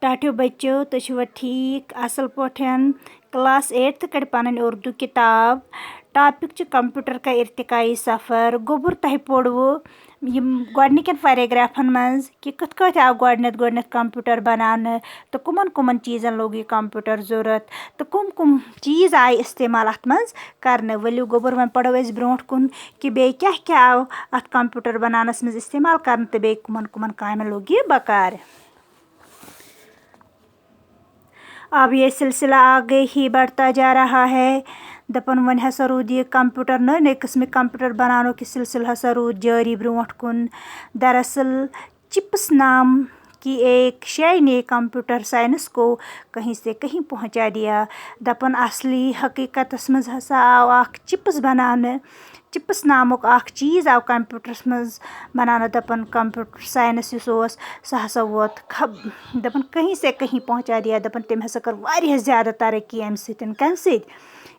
टाटो बच्चों तो ठीक असल पोठन क्लास 8th कड़ पन उर्दू किताब टॉपिक कंप्यूटर का इर्तिकाई सफ़र गोबर तह पोड़ो गडनिकन पैराग्राफन मज कि कथ कथ आव गडनत कंप्यूटर बनाने तो कुमन कुमन चीज़न लोग ये कंप्यूटर ज़रूरत तो कुम कुम चीज़ आय इस्तेमाल अत मज करने वलियो गोबर वन पढ़ो अस ब्रोट कुन कि बे क्या क्या आव अत कंप्यूटर बनानस मज इस्तेमाल करने तो बे कुमन कुमन काम लोग ये बकार। अब ये सिलसिला आगे ही बढ़ता जा रहा है। दपन वन हसा रूद ये कंप्यूटर नए नए किस्म कंप्यूटर बनानो कि सिलसिला हसा रूद जारी ब्रोट कुन। दरअसल चिप्स नाम की एक शय ने कंप्यूटर साइंस को कहीं से कहीं पहुंचा दिया। दपन असली हकीकत मज हसा आव अख चिप्स बनाने चिप्स नामुक अख चीज़ आव कंप्यूटरस मज बनाना दपन कंप्यूटर साइंस सह हसा वोत दपन कहीं से कहीं पहुंचा दिया। दपन तम हसा कर वारिया ज़्यादा तरक्की अम कम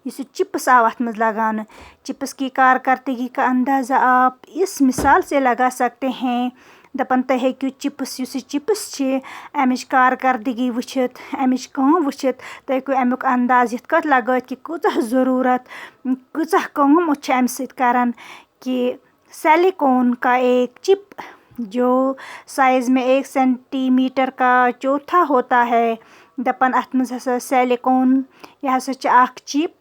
चिप्स आव अत मज लगान। चिप्स की कारकर्दगी का अंदाज़ा आप इस मिसाल से लगा सकते हैं। दपन तह हेकु चिप्स अमिच कारकर्दगी वुचित अमिच काम वुचित तह हेकु अमुक अंदाज यथ कत लगत कि कूतह ज़रूरत कूतह काम अम करन कि सिलिकॉन का एक चिप जो साइज़ में 1 सेंटीमीटर का चौथा होता है। दपन अत मज हसा सिलिकॉन यह हसा अख चिप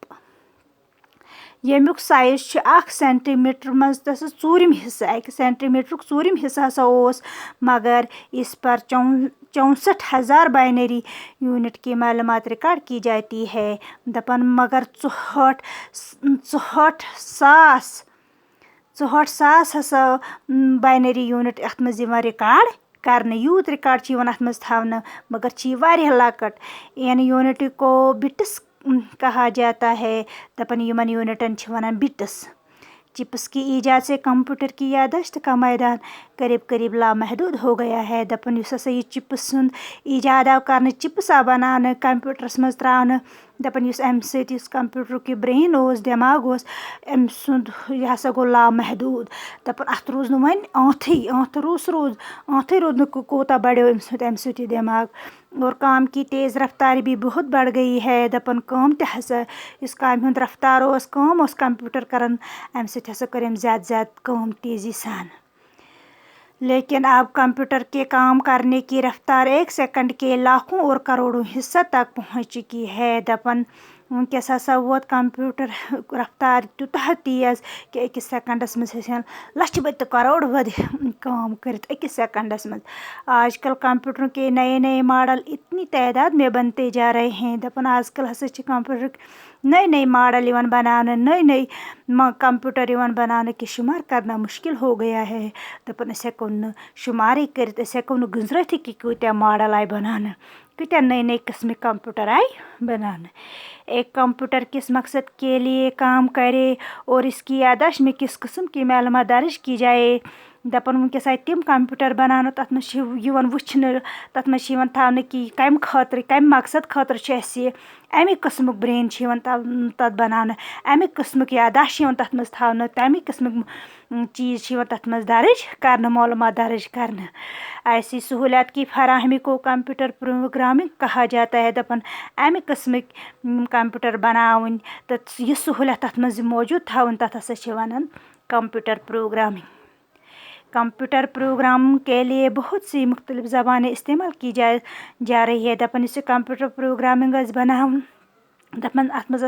यमुक साइज 1 सेंटीमीटर मज तस चूरिम हिस्सा 1 सेंटीमीटर चूरिम हिस्सा हसा ओस मगर इस पर 64,000 बाइनरी यूनिट की मालूमात रिकॉर्ड की जाती है। दपन मगर 64,000 हसा बाइनरी यूनिट अत मज रिकॉर्ड करने यूत रिकॉर्ड अत मज थवना मगर वारिया लकट इन यूनिट को बिट्स कहा जाता है। दपन यमन यूनिटन वनान बिट्स। चिप्स की ईजाद से कंप्यूटर की याददाश्त का मैदान करीब करीब लामहदूद हो गया है। दपन ये चिप्स सुंद ईजाद आव कर चिप्स आव बनाने कंप्यूटरस मज त्रावन दपन अम कंप्यूटर की ब्रेन ओस दिमाग ओस अम सुंद यह हसा गो लामहदूद। दपन अत रोज वन आंथे रोद कोता बढ़ो अम दिमाग और काम की तेज़ रफ्तार भी बहुत बढ़ गई है। दपन काम ते हसा इस काम हुंद रफ्तार ओस काम ओस कंप्यूटर करन अम हसा कर ज़्यादा काम तेज़ी सान। लेकिन अब कंप्यूटर के काम करने की रफ्तार 1 सेकंड के लाखों और करोड़ों हिस्सा तक पहुंच चुकी है। दपन वनकस हसा वोत कंप्यूटर रफ्तार तूतः तेज़ कि 1 सेकंडस मज लछ बद तो करोड़ बद काम कर 1 सेकंडस मज। आजकल कंप्यूटर के नए नए मॉडल इतनी तादाद में बनते जा रहे हैं। दपन आजकल हसा कंप्यूटर नए नए मॉडल बनाने नए नए कंप्यूटर बनाने कि शुमार करना मुश्किल हो गया है। दपन हेको शुमार कर हेको गुजरत कि कूत्या मॉडल आय बनाने कूत्या नए नए किस्म कंप्यूटर आय बनाने। एक कंप्यूटर किस मकसद के लिए काम करे और इसकी यादाश्त में किस किस्म की मालूमात दर्ज की जाए। दपन वनकस आय तिम कंप्यूटर बनाने तथ मन वुचन तथ मन थवने कि कम खतर कम मकसद खतर अमे किस्मुक ब्रेन तथ बनाने अमे किस्मुक यादाश्त तथ मज थवने तमे किस्मुक चीज़ तथ मज दर्ज करने मालूमात दर्ज करने। ऐसी सहूलियत की फराहमी को कंप्यूटर प्रोग्रामिंग कहा जाता है। दपन अमे किस्मुक कंप्यूटर बनावन तो यह सहूलियत तथ मज मौजूद थवन तथ हसा वनान कंप्यूटर प्रोग्रामिंग। कंप्यूटर प्रोग्राम के लिए बहुत सी मुख्तलिफ ज़बानें इस्तेमाल की जा रही है। दपन इस कंप्यूटर प्रोग्रामिंग बनावन दपन अत मज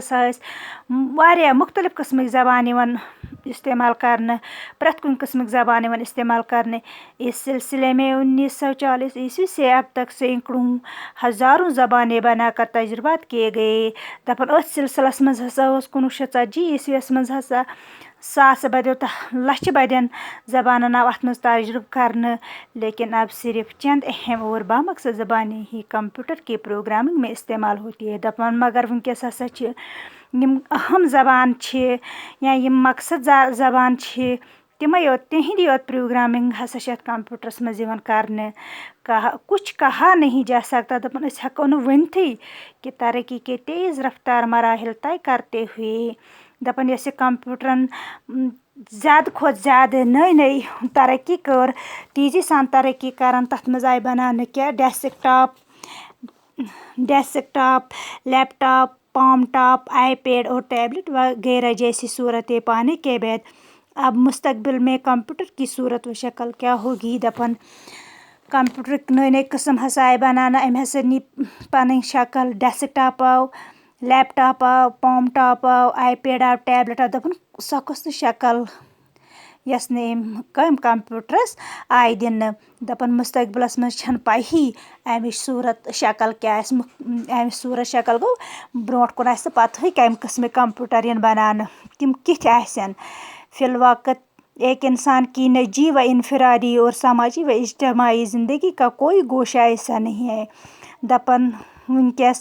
वारिया मुख्तलिफ किस्म ज़बान इस्तेमाल करने प्रत कुन किस्म ज़बान इस्तेमाल करने। इस सिलसिले में 1940 ईस्वी से अब तक सैकड़ों हज़ारों ज़बानें बनाकर तजुर्बात किए गए। दपन अथ सिलसिलस मज हसा 1940 ईस्वीस मज हसा सास बदो तो लछ बदन ज़बान आव अत मज तजुर्ब करने। लेकिन अब सिर्फ चंद अहम और बामकसद ज़बानें ही कंप्यूटर के प्रोग्रामिंग में इस्तेमाल होती है। दपन मगर वनकस हसा यम अहम ज़बान या यम मकसद ज़बान तिमै योत तिहंदी योत प्रोग्रामिंग हसा कंप्यूटरस मज करने कुछ कहा नहीं जा सकता। दपन हेको वनथी कि तरक्की के तेज़ रफ्तार मराहिल तय करते हुए दपन ये कंप्यूटरन ज़्यादा खोत ज़्यादा नई नई तरक्की कर तेज़ी सान तरक्की करन तथ मज आय बनाने क्या desktop desktop, laptop, palm top, iPad और टैबलेट वगैरह जैसी सूरतें पाने के बाद अब मुस्तकबिल में कंप्यूटर की सूरत व शक्ल क्या होगी। दपन कंप्यूटर नए नए किस्म हसा आए बनाना, अम हसा नी पन शक्ल डेस्कटॉप आव, लैपटॉप आव, पाम टॉप आव, आईपैड आव, टैबलेट आव, दपन सो कस शक्ल यस कम कंप्यूटरस आय दिन। दपन मुस्तकबिलस मज छन पाई ही अमिच सूरत शक्ल क्या आस। अमिच सूरत शक्ल गो ब्रोट कुन आस पता कम किस्म कंप्यूटर यन बनाना, तिम किथ आसन। फिलवक्त एक इंसान की निजी व इनफरादी और समाजी व इज्तमाही ज़िंदगी का कोई गोशा ऐसा नहीं है। दपन वनकस